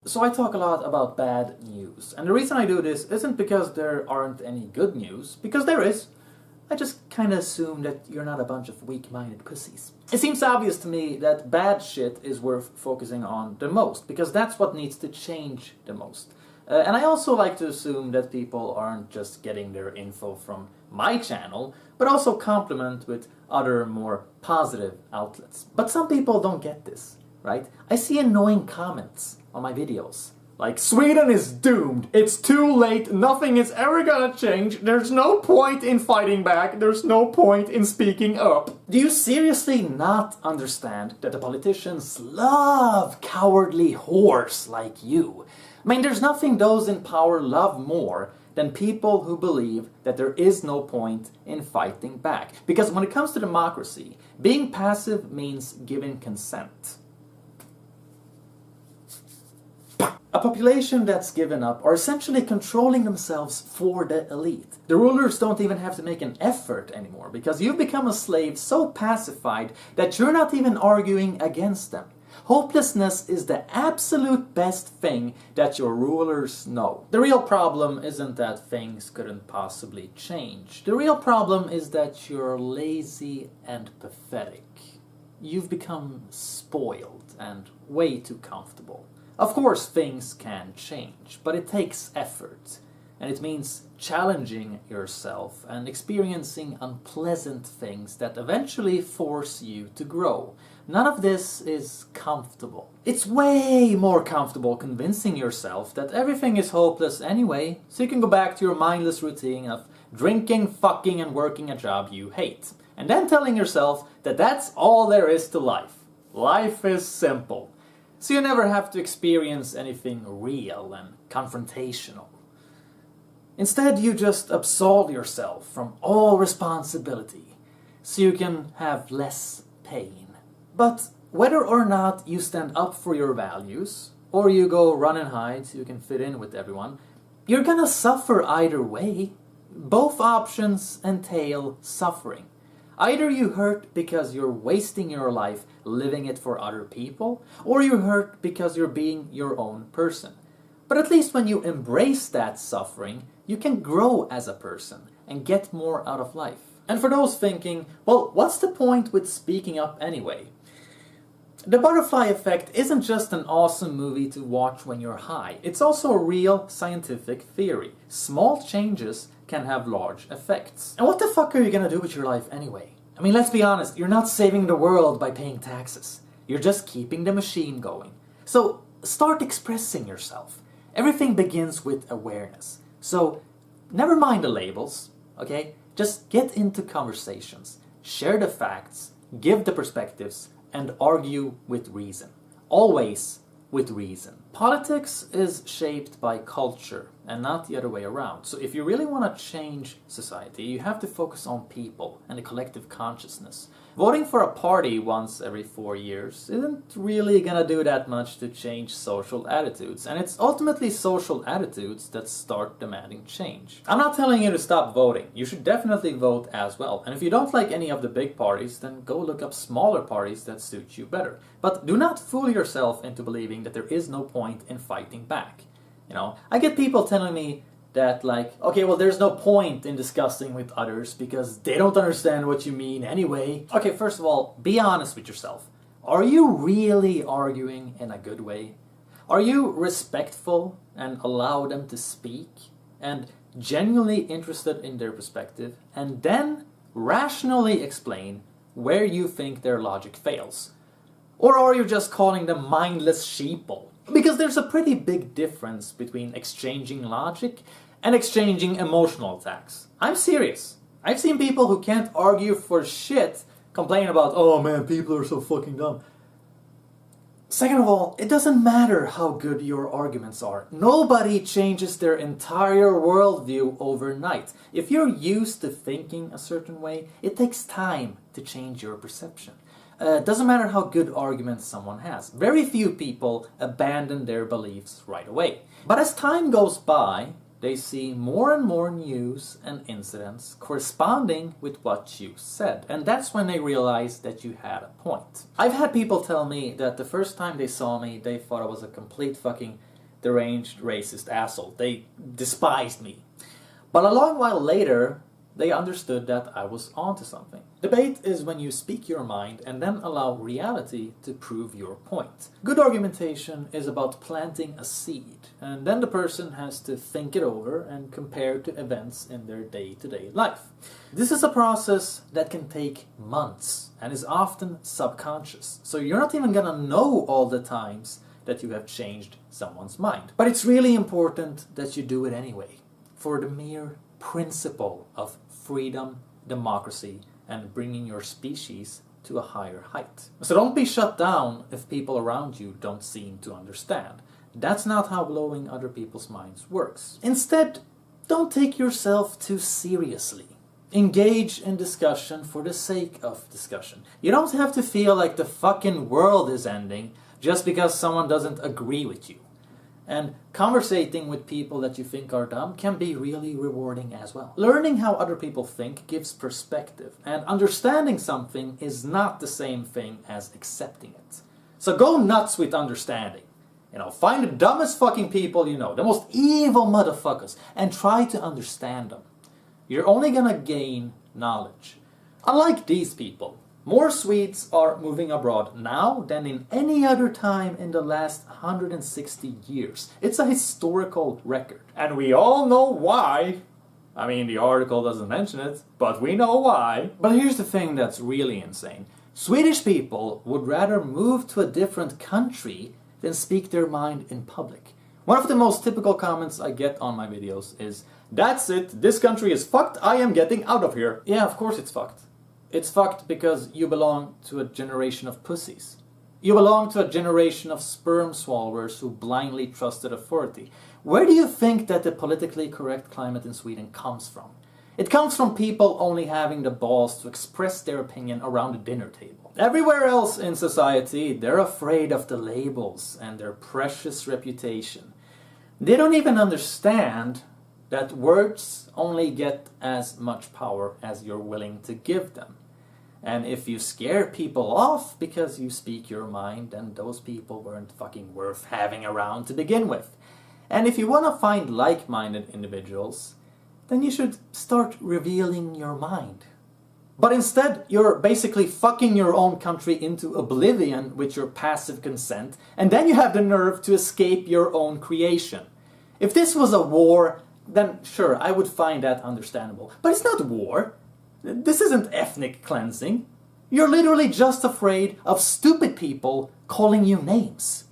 So I talk a lot about bad news, and the reason I do this isn't because there aren't any good news, because there is. I just kinda assume that you're not a bunch of weak-minded pussies. It seems obvious to me that bad shit is worth focusing on the most, because that's what needs to change the most. And I also like to assume that people aren't just getting their info from my channel, but also complement with other more positive outlets. But some people don't get this, right? I see annoying comments on my videos. Like, Sweden is doomed, it's too late, nothing is ever gonna change, there's no point in fighting back, there's no point in speaking up. Do you seriously not understand that the politicians love cowardly whores like you? I mean, there's nothing those in power love more than people who believe that there is no point in fighting back. Because when it comes to democracy, being passive means giving consent. A population that's given up are essentially controlling themselves for the elite. The rulers don't even have to make an effort anymore because you've become a slave so pacified that you're not even arguing against them. Hopelessness is the absolute best thing that your rulers know. The real problem isn't that things couldn't possibly change. The real problem is that you're lazy and pathetic. You've become spoiled and way too comfortable. Of course things can change, but it takes effort, and it means challenging yourself and experiencing unpleasant things that eventually force you to grow. None of this is comfortable. It's way more comfortable convincing yourself that everything is hopeless anyway, so you can go back to your mindless routine of drinking, fucking, and working a job you hate. And then telling yourself that that's all there is to life. Life is simple. So you never have to experience anything real and confrontational. Instead, you just absolve yourself from all responsibility, so you can have less pain. But whether or not you stand up for your values, or you go run and hide so you can fit in with everyone, you're gonna suffer either way. Both options entail suffering. Either you hurt because you're wasting your life living it for other people, or you hurt because you're being your own person. But at least when you embrace that suffering, you can grow as a person and get more out of life. And for those thinking, well, what's the point with speaking up anyway? The Butterfly Effect isn't just an awesome movie to watch when you're high. It's also a real scientific theory. Small changes can have large effects. And what the fuck are you gonna do with your life anyway? I mean, let's be honest, you're not saving the world by paying taxes. You're just keeping the machine going. So start expressing yourself. Everything begins with awareness. So never mind the labels, okay? Just get into conversations, share the facts, give the perspectives, and argue with reason. Always with reason. Politics is shaped by culture and not the other way around. So if you really want to change society, you have to focus on people and the collective consciousness. Voting for a party once every 4 years isn't really gonna do that much to change social attitudes, and it's ultimately social attitudes that start demanding change. I'm not telling you to stop voting. You should definitely vote as well. And if you don't like any of the big parties, then go look up smaller parties that suit you better. But do not fool yourself into believing that there is no point in fighting back. You know, I get people telling me that, like, okay, well, there's no point in discussing with others because they don't understand what you mean anyway. Okay, first of all, be honest with yourself. Are you really arguing in a good way? Are you respectful and allow them to speak and genuinely interested in their perspective, and then rationally explain where you think their logic fails? Or are you just calling them mindless sheeple? Because there's a pretty big difference between exchanging logic and exchanging emotional attacks. I'm serious. I've seen people who can't argue for shit complain about, oh man, people are so fucking dumb. Second of all, it doesn't matter how good your arguments are. Nobody changes their entire worldview overnight. If you're used to thinking a certain way, it takes time to change your perception. It doesn't matter how good arguments someone has. Very few people abandon their beliefs right away. But as time goes by, they see more and more news and incidents corresponding with what you said. And that's when they realize that you had a point. I've had people tell me that the first time they saw me, they thought I was a complete fucking deranged, racist asshole. They despised me. But a long while later, they understood that I was onto something. Debate is when you speak your mind and then allow reality to prove your point. Good argumentation is about planting a seed, and then the person has to think it over and compare to events in their day-to-day life. This is a process that can take months and is often subconscious, so you're not even gonna know all the times that you have changed someone's mind. But it's really important that you do it anyway, for the mere principle of freedom, democracy, and bringing your species to a higher height. So don't be shut down if people around you don't seem to understand. That's not how blowing other people's minds works. Instead, don't take yourself too seriously. Engage in discussion for the sake of discussion. You don't have to feel like the fucking world is ending just because someone doesn't agree with you. And conversating with people that you think are dumb can be really rewarding as well. Learning how other people think gives perspective, and understanding something is not the same thing as accepting it. So go nuts with understanding. Find the dumbest fucking people you know, the most evil motherfuckers, and try to understand them. You're only gonna gain knowledge. Unlike these people, more Swedes are moving abroad now than in any other time in the last 160 years. It's a historical record. And we all know why. I mean, the article doesn't mention it, but we know why. But here's the thing that's really insane. Swedish people would rather move to a different country than speak their mind in public. One of the most typical comments I get on my videos is, "That's it, this country is fucked, I am getting out of here." Yeah, of course it's fucked. It's fucked because you belong to a generation of pussies. You belong to a generation of sperm swallowers who blindly trusted authority. Where do you think that the politically correct climate in Sweden comes from? It comes from people only having the balls to express their opinion around the dinner table. Everywhere else in society, they're afraid of the labels and their precious reputation. They don't even understand that words only get as much power as you're willing to give them. And if you scare people off because you speak your mind, then those people weren't fucking worth having around to begin with. And if you want to find like-minded individuals, then you should start revealing your mind. But instead, you're basically fucking your own country into oblivion with your passive consent, and then you have the nerve to escape your own creation. If this was a war, then sure, I would find that understandable. But it's not war. This isn't ethnic cleansing. You're literally just afraid of stupid people calling you names.